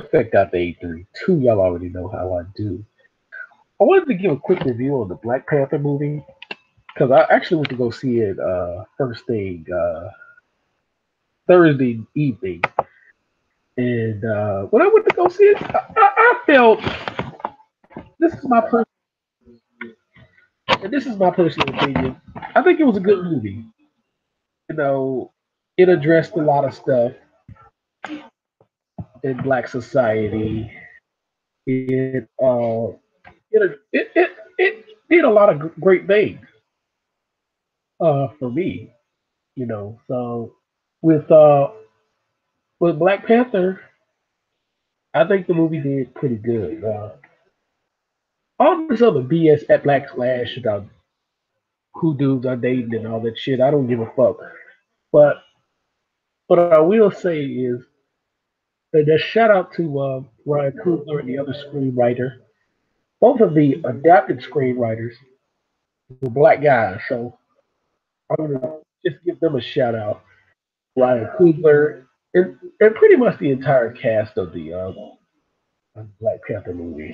Effect out the A3. Two, y'all already know how I do. I wanted to give a quick review on the Black Panther movie because I actually went to go see it first thing Thursday evening, and when I went to go see it, I felt this is my personal and this is my personal opinion. I think it was a good movie. You know, it addressed a lot of stuff in Black society. It did a lot of great things for me. So with uh, with Black Panther, I think the movie did pretty good. All this other BS at Black Slash about who dudes are dating and all that shit, I don't give a fuck. But what I will say is that shout out to Ryan Coogler and the other screenwriter. Both of the adapted screenwriters were black guys, so I want to just give them a shout out. Ryan Coogler and pretty much the entire cast of the Black Panther movie.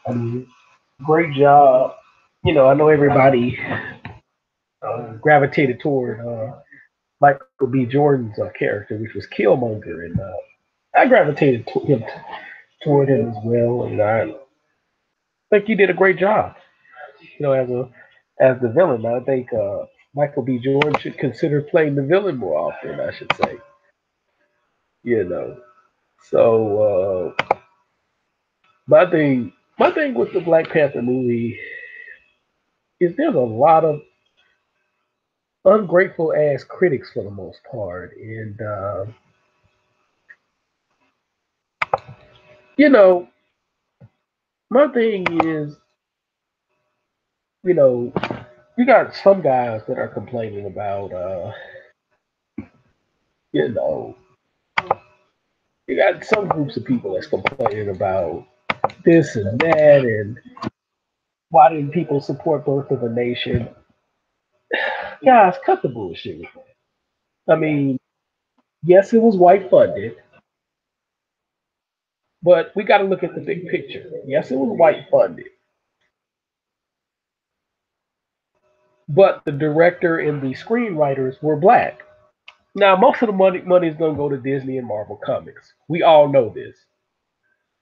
I mean, great job. I know everybody gravitated toward Michael B. Jordan's character, which was Killmonger, and I gravitated toward him as well, and I think he did a great job. As the villain, I think Michael B. Jordan should consider playing the villain more often. I should say, you know. So my thing with the Black Panther movie is there's a lot of ungrateful ass critics for the most part, and you know my thing is you know you got some guys that are complaining about you know you got some groups of people that's complaining about this and that and why didn't people support Birth of a Nation? Guys, cut the bullshit. I mean, yes, it was white funded, but we got to look at the big picture. Yes, it was white funded, but the director and the screenwriters were black. Now, most of the money is going to go to Disney and Marvel Comics. We all know this.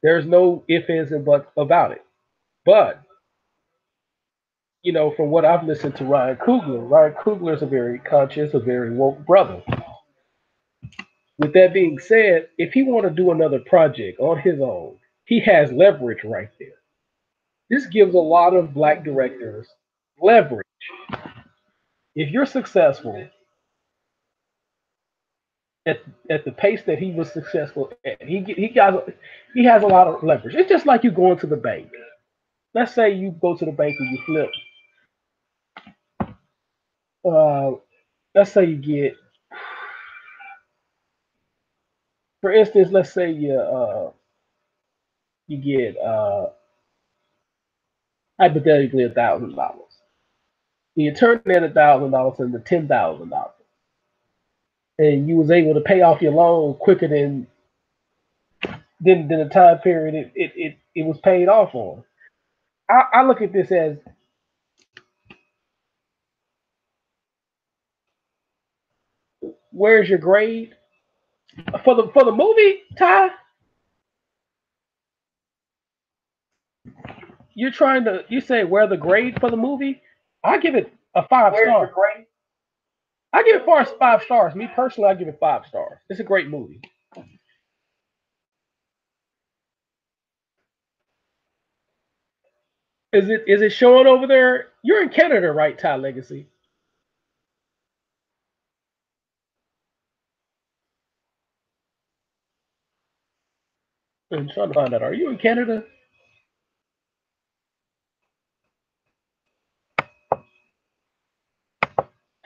There's no ifs, ands, and buts about it. But, from what I've listened to Ryan Coogler is a very conscious, a very woke brother. With that being said, if he want to do another project on his own, he has leverage right there. This gives a lot of black directors leverage. If you're successful at, at the pace that he was successful at, he has a lot of leverage. It's just like you going to the bank. Let's say you go to the bank and you flip. Uh, let's say you get, for instance, let's say you get hypothetically $1,000. You turn that $1,000 into $10,000, and you was able to pay off your loan quicker than the time period it was paid off on. I look at this as where's your grade for the movie, Ty? You say where the grade for the movie? I give it a five-star. I give it five stars. Me personally, I give it 5 stars. It's a great movie. Is it showing over there? You're in Canada, right, Ty Legacy? I'm trying to find out. Are you in Canada?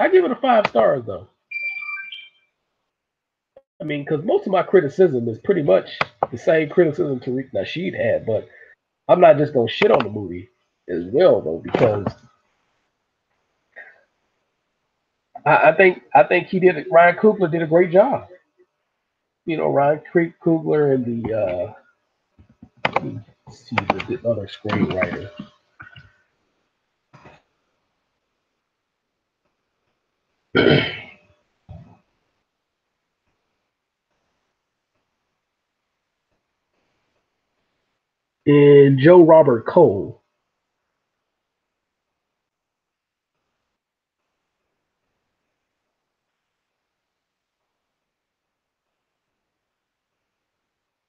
I give it a 5 stars though. I mean, because most of my criticism is pretty much the same criticism Tariq Nasheed had, but I'm not just gonna shit on the movie as well though, because I think he did. Ryan Coogler did a great job. Ryan Coogler and let me see the other screenwriter. And Joe Robert Cole.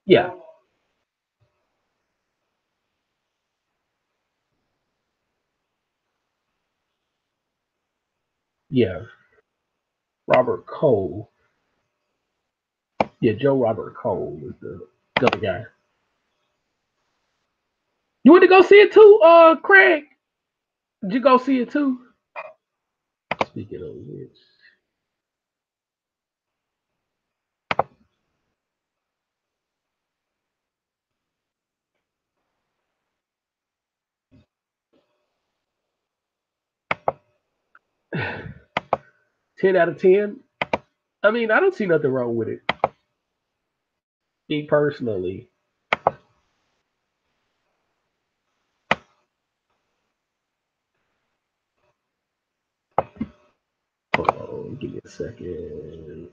Yeah, yeah, Robert Cole. Yeah, Joe Robert Cole is the other guy. You went to go see it too, Craig? Did you go see it too? Speaking of which, 10 out of 10. I mean, I don't see nothing wrong with it. Me personally. Hold on, give me a second.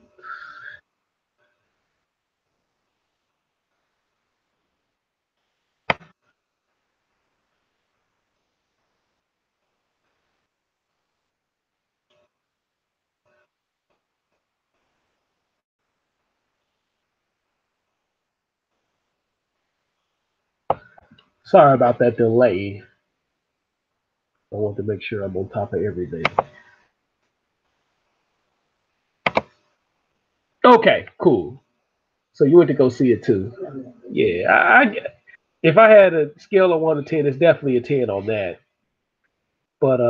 Sorry about that delay. I want to make sure I'm on top of everything. Okay, cool. So you went to go see it too. Yeah, if I had a scale of 1 to 10, it's definitely a 10 on that. But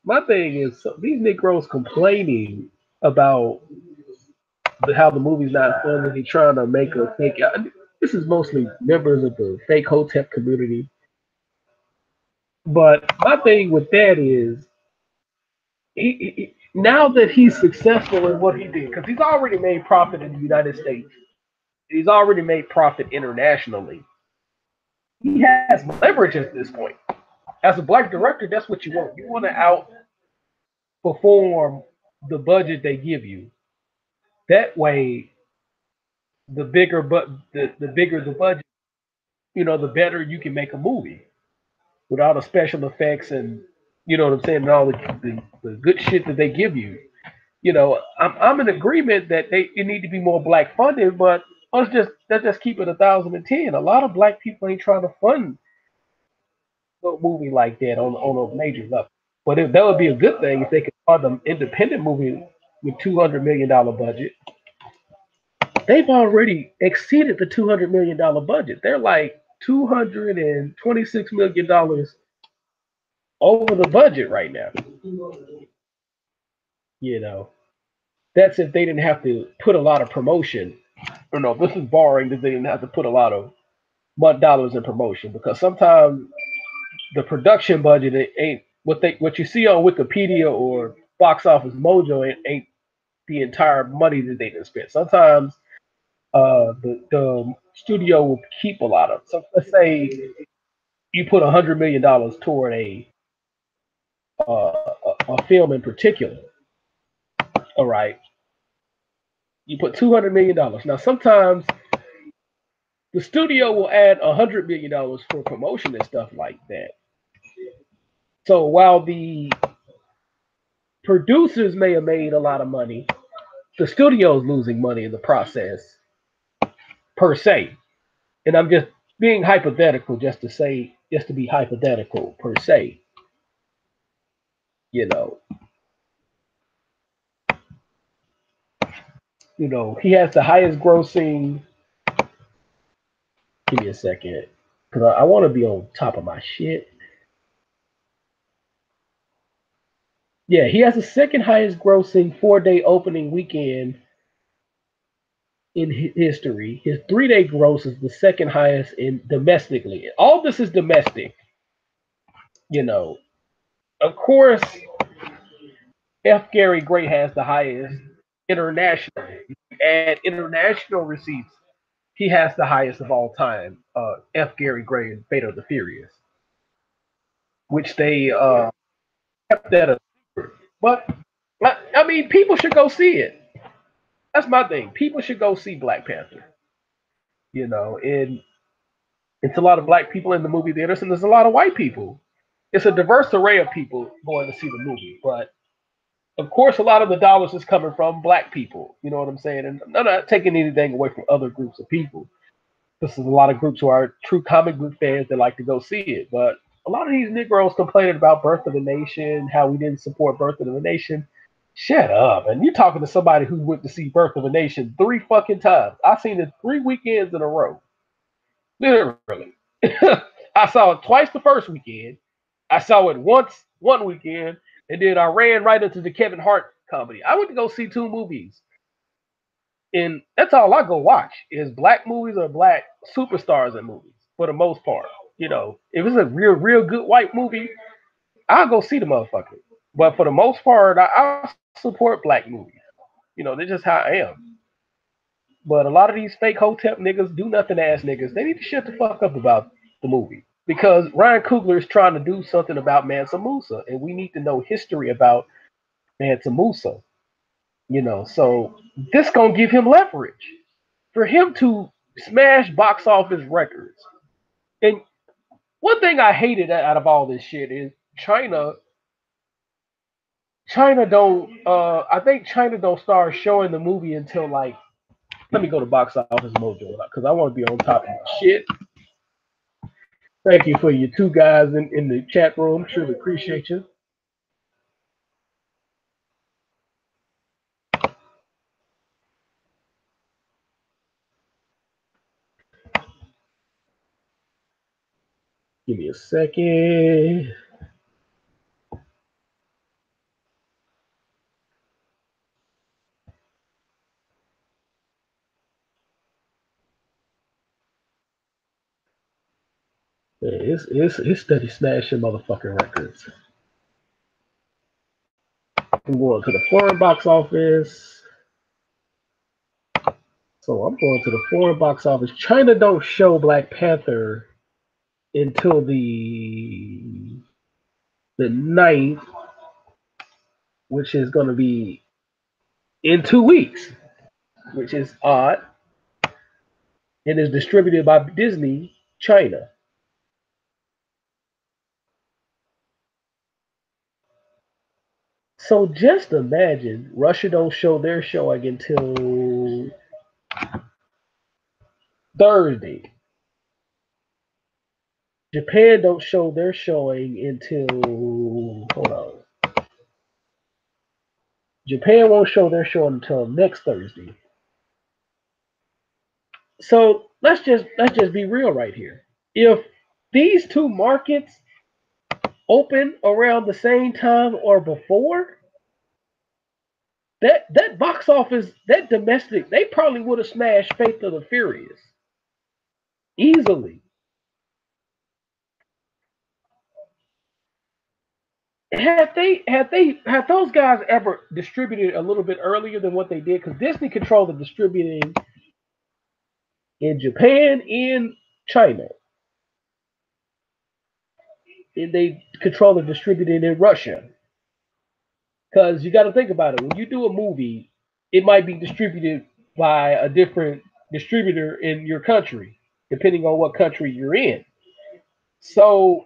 my thing is, so these Negroes complaining about how the movie's not fun and they trying to make a fake. This is mostly members of the fake Hotep community. But my thing with that is, now that he's successful in what he did, because he's already made profit in the United States, he's already made profit internationally. He has leverage at this point. As a black director, that's what you want. You want to outperform the budget they give you. That way, the bigger the budget, the better you can make a movie with all the special effects and what I'm saying, and all the good shit that they give you. I'm in agreement that it need to be more black funded, but let's just keep it 1,010. A lot of black people ain't trying to fund a movie like that on a major level. But that would be a good thing if they could fund an independent movie with $200 million budget. They've already exceeded the $200 million budget. They're like $226 million over the budget right now. You know, that's if they didn't have to put a lot of promotion. Or no, this is barring that they didn't have to put a lot of mud dollars in promotion because sometimes the production budget ain't what you see on Wikipedia or Box Office Mojo ain't the entire money that they can spend. Sometimes the studio will keep a lot of. So let's say you put $100 million toward a film in particular. All right, you put $200 million. Now sometimes the studio will add $100 million for promotion and stuff like that. So while the producers may have made a lot of money, the studio's losing money in the process per se. And I'm just being hypothetical just to be hypothetical per se. You know, he has the highest grossing. Give me a second, because I want to be on top of my shit. Yeah, he has the second highest grossing 4-day opening weekend in history. His 3-day gross is the second highest in domestically. All this is domestic. You know, of course, F. Gary Gray has the highest internationally. add international receipts, he has the highest of all time. F. Gary Gray and Fate of the Furious, which they kept that a secret. But I mean, people should go see it. That's my thing. People should go see Black Panther. And it's a lot of black people in the movie theaters, and there's a lot of white people. It's a diverse array of people going to see the movie, but of course, a lot of the dollars is coming from black people. You know what I'm saying? And I'm not taking anything away from other groups of people. This is a lot of groups who are true comic book fans that like to go see it. But a lot of these Negroes complaining about Birth of the Nation, how we didn't support Birth of the Nation. Shut up. And you're talking to somebody who went to see Birth of a Nation 3 fucking times. I've seen it 3 weekends in a row. Literally. I saw it twice the first weekend. I saw it once one weekend, and then I ran right into the Kevin Hart comedy. I went to go see 2 movies, and that's all I go watch is black movies or black superstars in movies for the most part. If it's a real good white movie, I'll go see the motherfucker. But for the most part, I support black movies. That's just how I am. But a lot of these fake hotel niggas, do nothing ass niggas, they need to shut the fuck up about the movie. Because Ryan Coogler is trying to do something about Mansa Musa, and we need to know history about Mansa Musa. So this gonna give him leverage for him to smash box office records. And one thing I hated out of all this shit is China. China don't. I think China don't start showing the movie until like. Let me go to Box Office Mojo because I want to be on top of my shit. Thank you for your 2 guys in the chat room. Truly appreciate you. Give me a second. It's steady smashing motherfucking records. I'm going to the foreign box office. So I'm going to the foreign box office. China don't show Black Panther until the 9th, which is going to be in 2 weeks, which is odd. It is distributed by Disney China. So just imagine Russia don't show their showing until Thursday. Japan don't show their showing until hold on. Japan won't show their show until next Thursday. So let's just be real right here. If these 2 markets open around the same time or before, that box office, that domestic, they probably would have smashed Faith of the Furious easily. Had those guys ever distributed a little bit earlier than what they did, because Disney controlled the distributing in Japan and China, and they control the distributing in Russia. Because you got to think about it. When you do a movie, it might be distributed by a different distributor in your country, depending on what country you're in. So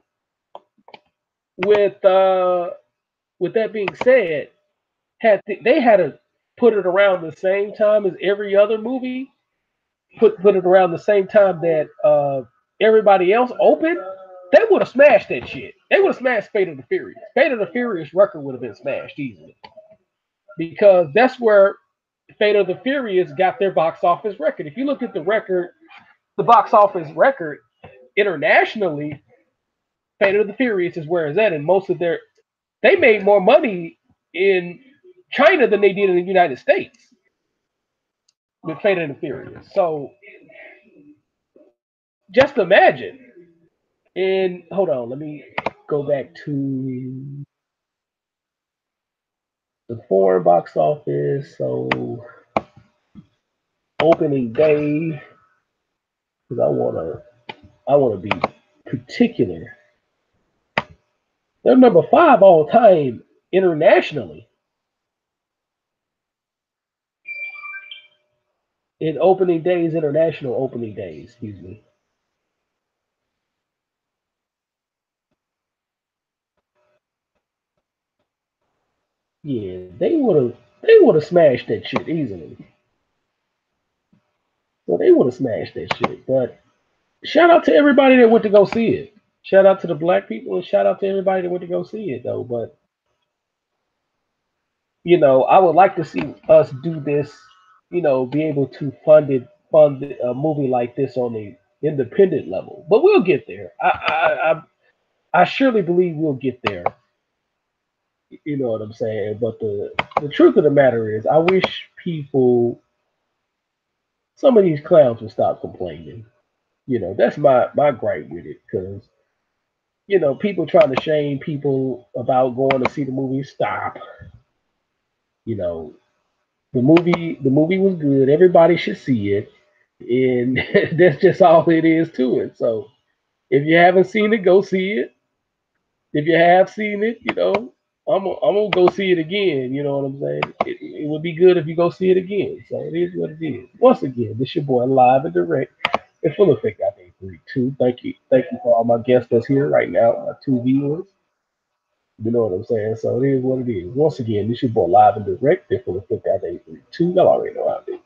with uh, with that being said, they had to put it around the same time as every other movie. Put it around the same time that everybody else opened. They would have smashed that shit. They would have smashed Fate of the Furious. Fate of the Furious record would have been smashed easily because that's where Fate of the Furious got their box office record. If you look at the record, the box office record internationally, Fate of the Furious is where it's at, and most of they made more money in China than they did in the United States with Fate of the Furious. So just imagine. And hold on, let me go back to the foreign box office. So opening day because I wanna be particular. They're number five all time internationally in opening days, international opening days. Excuse me. Yeah, they would have smashed that shit easily. So they would have smashed that shit. But shout out to everybody that went to go see it. Shout out to the black people and shout out to everybody that went to go see it though. But I would like to see us do this. Be able to fund a movie like this on the independent level. But we'll get there. I surely believe we'll get there. You know what I'm saying? But the truth of the matter is, I wish some of these clowns would stop complaining. That's my gripe with it because people trying to shame people about going to see the movie. Stop. You know, the movie was good. Everybody should see it, and that's just all it is to it. So if you haven't seen it, go see it. If you have seen it, I'm gonna go see it again. You know what I'm saying? It would be good if you go see it again. So it is what it is. Once again, this your boy live and direct in full effect. I think 3-2. Thank you for all my guests that's here right now. My two viewers. You know what I'm saying? So it is what it is. Once again, this your boy live and direct in full effect. I think 3-2. Y'all already know how it is.